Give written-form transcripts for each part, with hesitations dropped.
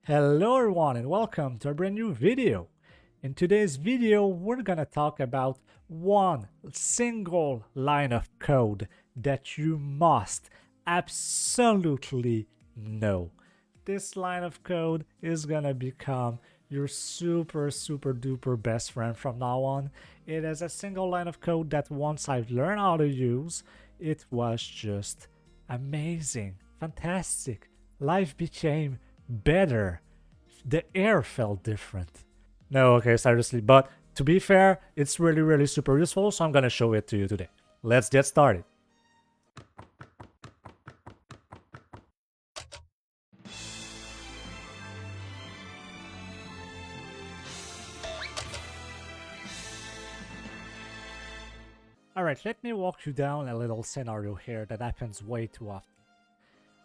Hello everyone and welcome to a brand new video. In today's video, we're gonna talk about one single line of code that you must absolutely know. This line of code is gonna become your super duper best friend from now on. It is a single line of code that once I've learned how to use, it was just amazing, fantastic. Life became better. The air felt different. No, okay, seriously, but to be fair, it's really super useful, so I'm gonna show it to you today. Let's get started. Alright, let me walk you down a little scenario here that happens way too often.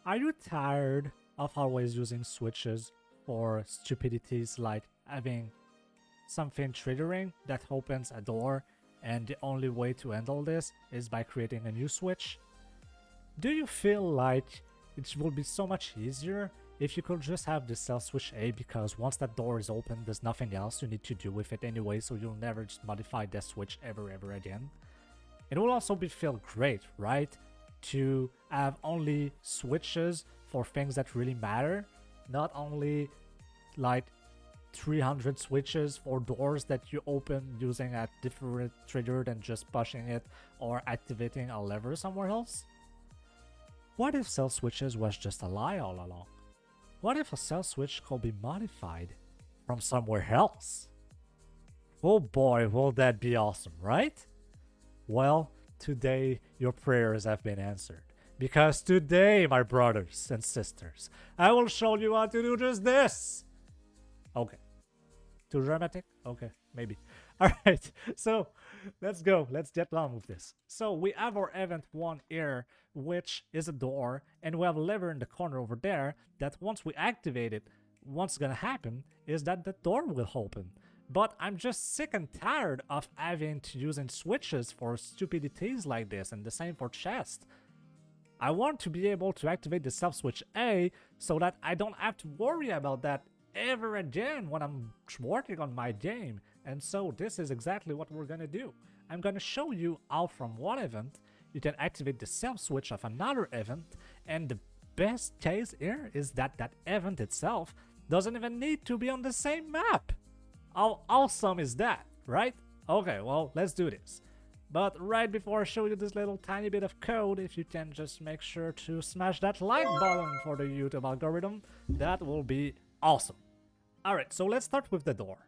Are you tired of always using switches for stupidities like having something triggering that opens a door and the only way to handle this is by creating a new switch? Do you feel like it would be so much easier if you could just have the SelfSwitch A, because once that door is open there's nothing else you need to do with it anyway, so you'll never just modify that switch ever again? It will also feel great, right? To have only switches for things that really matter, not only like 300 switches for doors that you open using a different trigger than just pushing it or activating a lever somewhere else. What if SelfSwitches was just a lie all along? What if a SelfSwitch could be modified from somewhere else? Oh boy, will that be awesome, right? Well, today your prayers have been answered. Because today, my brothers and sisters, I will show you how to do just this. Okay. Too dramatic? Okay, maybe. Alright, so let's go. Let's get on with this. So we have our event 1 here, which is a door, and we have a lever in the corner over there that once we activate it, what's gonna happen is that the door will open. But I'm just sick and tired of having to using switches for stupidities like this, and the same for chest. I want to be able to activate the SelfSwitch A so that I don't have to worry about that ever again when I'm working on my game. And so this is exactly what we're gonna do. I'm gonna show you how from one event you can activate the SelfSwitch of another event, and the best case here is that that event itself doesn't even need to be on the same map. How awesome is that, right? Okay, well, let's do this. But right before I show you this little tiny bit of code, if you can just make sure to smash that like button for the YouTube algorithm, that will be awesome. Alright, so let's start with the door.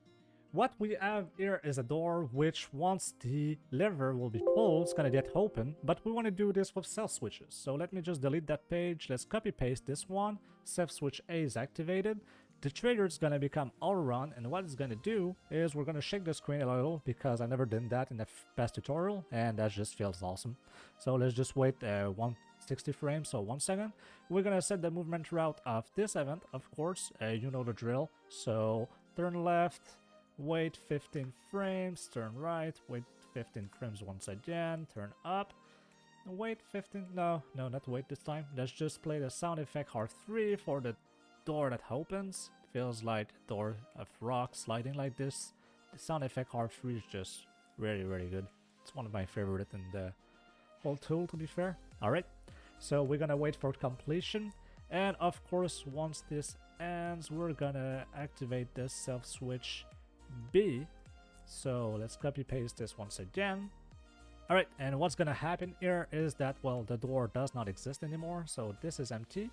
What we have here is a door which once the lever will be pulled, it's gonna get open, but we want to do this with SelfSwitches. So let me just delete that page, let's copy paste this one, SelfSwitch A is activated. The trigger is gonna become auto-run, and what it's gonna do is we're gonna shake the screen a little because I never did that in the past tutorial, and that just feels awesome. So let's just wait 160 frames, so 1 second. We're gonna set the movement route of this event, of course, you know the drill. So turn left, wait 15 frames, turn right, wait 15 frames once again, turn up, wait 15, no, not wait this time. Let's just play the sound effect R3 for the door that opens. Feels like a door of rock sliding like this. The sound effect R3 is just really good. It's one of my favorite in the whole tool, to be fair. Alright, so we're gonna wait for completion, and of course once this ends we're gonna activate the SelfSwitch B. So let's copy paste this once again. Alright, and what's gonna happen here is that, well, the door does not exist anymore, so this is empty.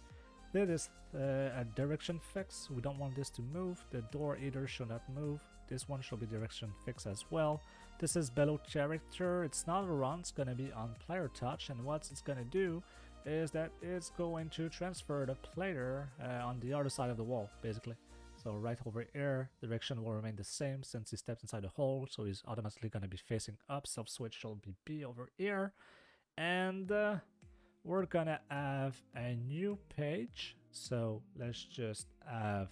This is a direction fix. We don't want this to move. The door either should not move. This one should be direction fix as well. This is below character. It's not a run, it's gonna be on player touch, and what it's gonna do is that it's going to transfer the player on the other side of the wall, basically. So right over here, direction will remain the same since he steps inside the hole, so he's automatically gonna be facing up. SelfSwitch will be B over here, and we're gonna have a new page. So let's just have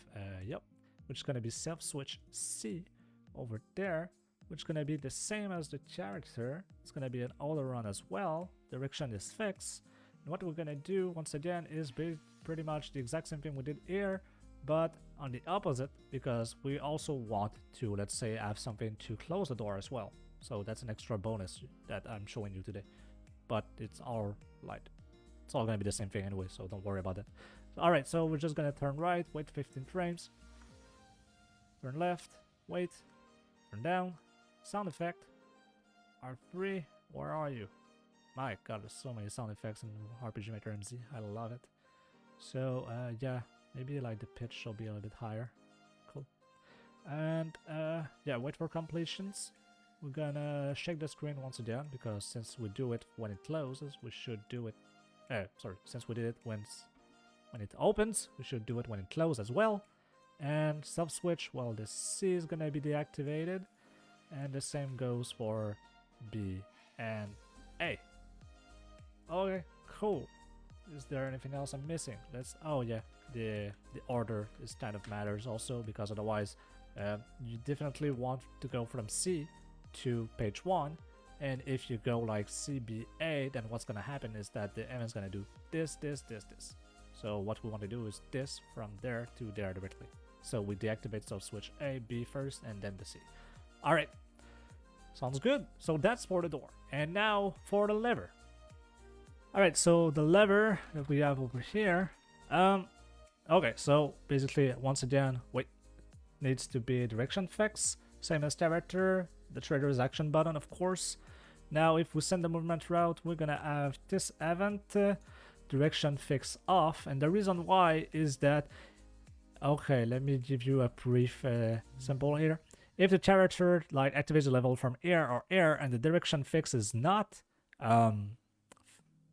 which is gonna be SelfSwitch C over there, which is gonna be the same as the character. It's gonna be an auto run as well. Direction is fixed. And what we're gonna do once again is pretty much the exact same thing we did here, But on the opposite, because we also want to, let's say, have something to close the door as well. So that's an extra bonus that I'm showing you today. But it's all gonna be the same thing anyway, so don't worry about that. Alright, so we're just gonna turn right, wait 15 frames, turn left, wait, turn down, sound effect, R3, where are you? My god, there's so many sound effects in RPG Maker MZ, I love it. So yeah, maybe like the pitch shall be a little bit higher. Cool. And yeah, wait for completions. We're gonna shake the screen once again, because since we do it when it closes, we should do it since we did it when it opens, we should do it when it closes as well. And SelfSwitch, well, the C is gonna be deactivated, and the same goes for B and A. Okay, cool. Is there anything else I'm missing? Oh yeah, the order is kind of matters also, because otherwise you definitely want to go from C to page 1, and if you go like CBA, then what's gonna happen is that the M is gonna do this. So what we want to do is this from there to there directly. So we deactivate SelfSwitch A, B first, and then the C. Alright, sounds good. So that's for the door. And now for the lever. Alright, so the lever that we have over here, okay, so basically once again, needs to be direction fix, same as character, the traitor's action button, of course. Now if we send the movement route, we're gonna have this event direction fix off, and the reason why is that, okay, let me give you a brief sample here. If the character like activates the level from air or air, and the direction fix is not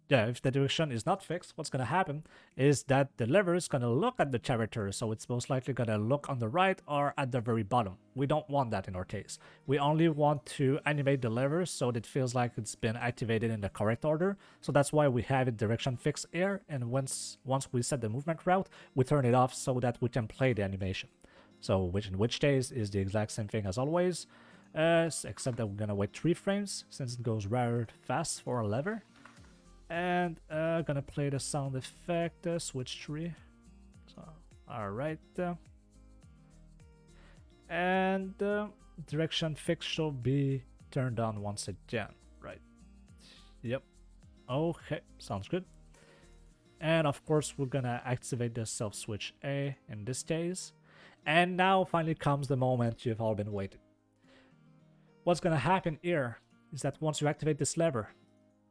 if the direction is not fixed, what's gonna happen is that the lever is gonna look at the character, so it's most likely gonna look on the right or at the very bottom. We don't want that in our case. We only want to animate the lever so that it feels like it's been activated in the correct order. So that's why we have it direction fix air, and once we set the movement route, we turn it off so that we can play the animation. So in which case is the exact same thing as always, except that we're gonna wait 3 frames since it goes rather fast for a lever. And gonna play the sound effect, switch tree. So, alright. And direction fix should be turned on once again, right? Yep. Okay, sounds good. And of course, we're gonna activate the SelfSwitch A in this case. And now finally comes the moment you've all been waiting. What's gonna happen here is that once you activate this lever,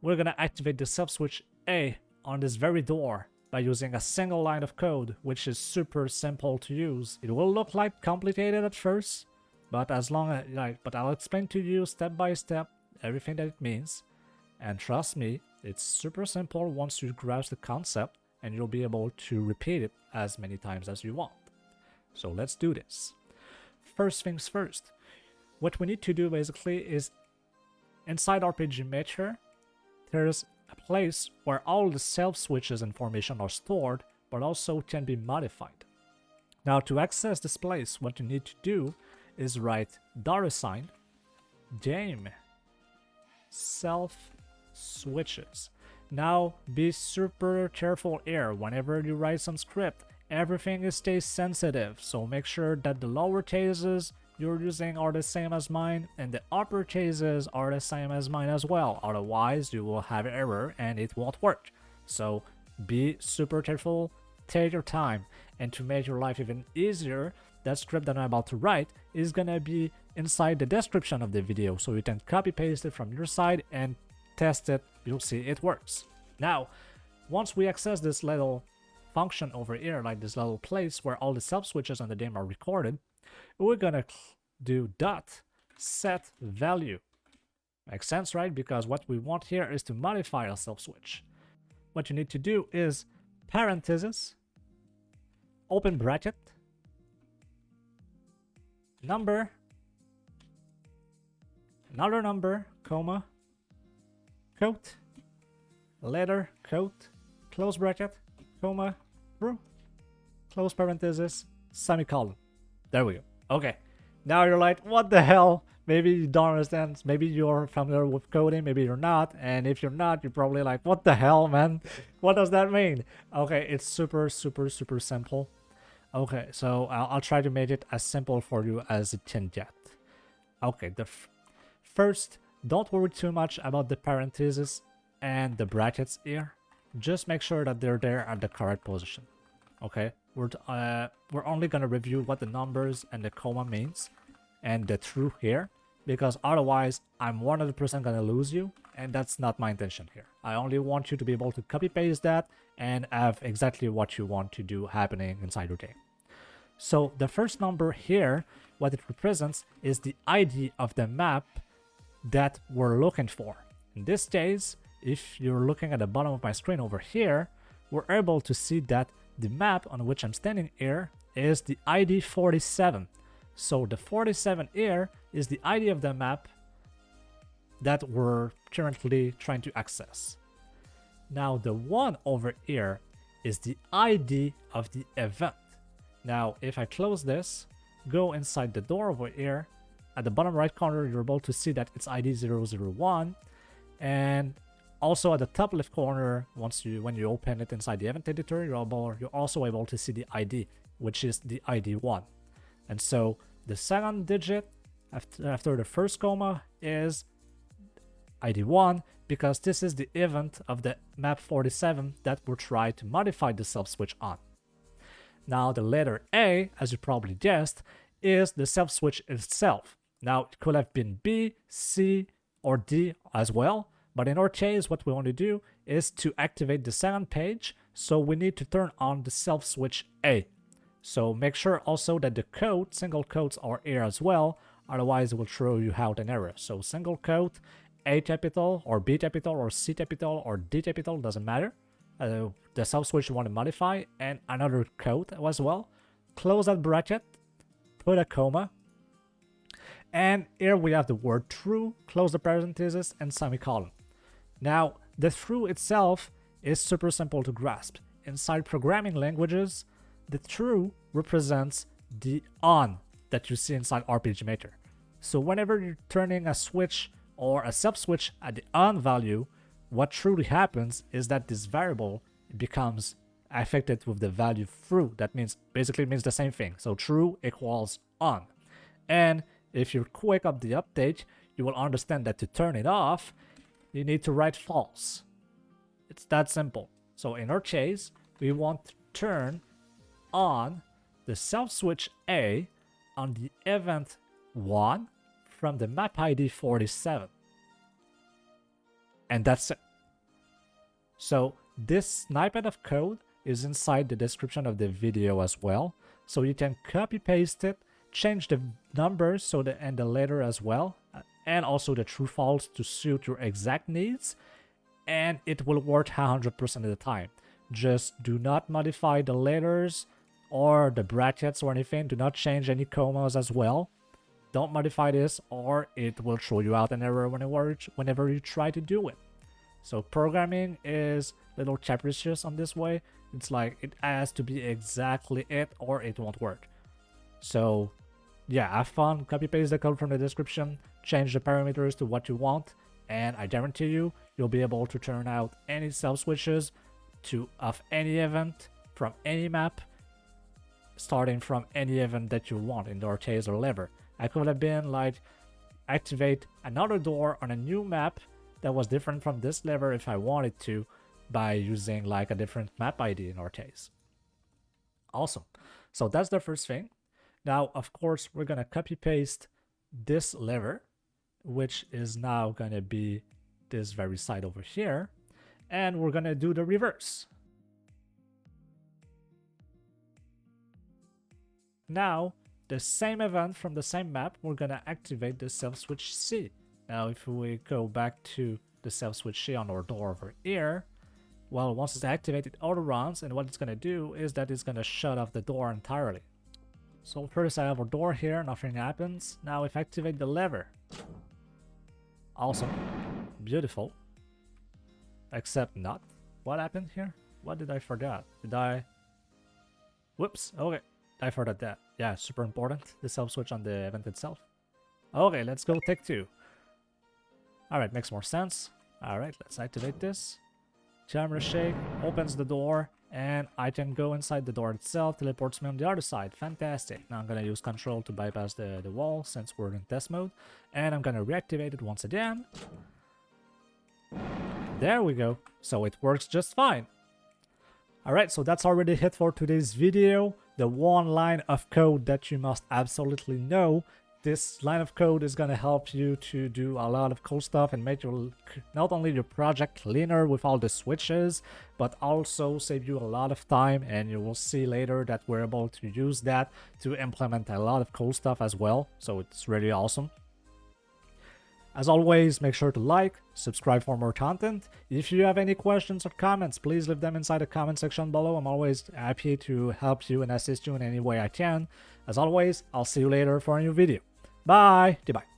we're gonna activate the SelfSwitch A on this very door by using a single line of code, which is super simple to use. It will look like complicated at first, but but I'll explain to you step by step everything that it means. And trust me, it's super simple once you grasp the concept, and you'll be able to repeat it as many times as you want. So let's do this. First things first, what we need to do basically is inside RPG Maker, there's a place where all the SelfSwitches information are stored, but also can be modified. Now to access this place, what you need to do is write $, gameSelfSwitches. Now be super careful here. Whenever you write some script, everything stays sensitive, so make sure that the lower cases you're using are the same as mine, and the upper cases are the same as mine as well. Otherwise, you will have error and it won't work. So be super careful, take your time, and to make your life even easier, that script that I'm about to write is gonna be inside the description of the video, so you can copy paste it from your side and test it. You'll see it works. Now, once we access this little function over here, like this little place where all the SelfSwitches on the game are recorded, we're gonna do .setValue. Makes sense, right? Because what we want here is to modify our SelfSwitch. What you need to do is parenthesis, open bracket, number, another number, comma, quote, letter, quote, close bracket, comma, true, close parenthesis, semicolon. There we go. Okay. Now you're like, what the hell? Maybe you don't understand. Maybe you're familiar with coding. Maybe you're not. And if you're not, you're probably like, what the hell, man? What does that mean? Okay, it's super, super, super simple. Okay, so I'll try to make it as simple for you as it can get. Okay, first, don't worry too much about the parentheses and the brackets here. Just make sure that they're there at the correct position. Okay, we're only gonna review what the numbers and the comma means and the true here, because otherwise I'm 100% gonna lose you, and that's not my intention here. I only want you to be able to copy paste that and have exactly what you want to do happening inside your game. So the first number here, what it represents is the ID of the map that we're looking for. In this case, if you're looking at the bottom of my screen over here, we're able to see that the map on which I'm standing here is the ID 47. So the 47 here is the ID of the map that we're currently trying to access. Now the 1 over here is the ID of the event. Now if I close this, go inside the door over here, at the bottom right corner you're able to see that it's ID 001, and also at the top left corner, when you open it inside the event editor, you're also able to see the ID, which is the ID 1. And so the second digit after the first comma is ID 1, because this is the event of the map 47 that we're trying to modify the self-switch on. Now the letter A, as you probably guessed, is the self-switch itself. Now it could have been B, C, or D as well, but in our case what we want to do is to activate the second page, so we need to turn on the self-switch A. So make sure also that the code, single quotes, are here as well, otherwise it will throw you out an error. So single quote, A capital, or B capital, or C capital, or D capital, doesn't matter. The self-switch you want to modify, and another quote as well. Close that bracket, put a comma, and here we have the word true, close the parentheses, and semicolon. Now, the true itself is super simple to grasp. Inside programming languages, the true represents the on that you see inside RPG Maker. So whenever you're turning a switch or a self-switch at the on value, what truly happens is that this variable becomes affected with the value true. That basically means the same thing. So true equals on. And if you're quick up the update, you will understand that to turn it off, you need to write false. It's that simple. So in our case, we want to turn on the self-switch A on the event 1 from the map ID 47. And that's it. So this snippet of code is inside the description of the video as well. So you can copy paste it, change the numbers and the letter as well, and also the true false to suit your exact needs, and it will work 100% of the time. Just do not modify the letters or the brackets or anything. Do not change any commas as well. Don't modify this, or it will throw you out an error whenever you try to do it. So programming is a little capricious on this way. It's like it has to be exactly it or it won't work. So yeah, have fun, copy paste the code from the description, change the parameters to what you want, and I guarantee you'll be able to turn out any self-switches of any event from any map, starting from any event that you want in our case or lever. I could have been like activate another door on a new map that was different from this lever if I wanted to, by using like a different map ID in our case. Awesome. So that's the first thing. Now, of course, we're gonna copy paste this lever, which is now gonna be this very side over here, and we're gonna do the reverse. Now, the same event from the same map, we're gonna activate the self-switch C. Now, if we go back to the self-switch C on our door over here, well, once it's activated, it auto runs, and what it's gonna do is that it's gonna shut off the door entirely. So first I have our door here, nothing happens. Now if I activate the lever. Awesome. Beautiful. Except not. What happened here? What did I forget? Did I... Whoops, okay. I forgot that. Yeah, super important. The self-switch on the event itself. Okay, let's go take 2. Alright, makes more sense. Alright, let's activate this. Camera shake, opens the door, and I can go inside the door itself, teleports me on the other side. Fantastic. Now I'm gonna use control to bypass the wall since we're in test mode, and I'm gonna reactivate it once again. There we go. So it works just fine. Alright, so that's already it for today's video. The one line of code that you must absolutely know. This line of code is gonna help you to do a lot of cool stuff and make your not only your project cleaner with all the switches, but also save you a lot of time, and you will see later that we're able to use that to implement a lot of cool stuff as well. So it's really awesome. As always, make sure to like, subscribe for more content. If you have any questions or comments, please leave them inside the comment section below. I'm always happy to help you and assist you in any way I can. As always, I'll see you later for a new video. Bye! Goodbye.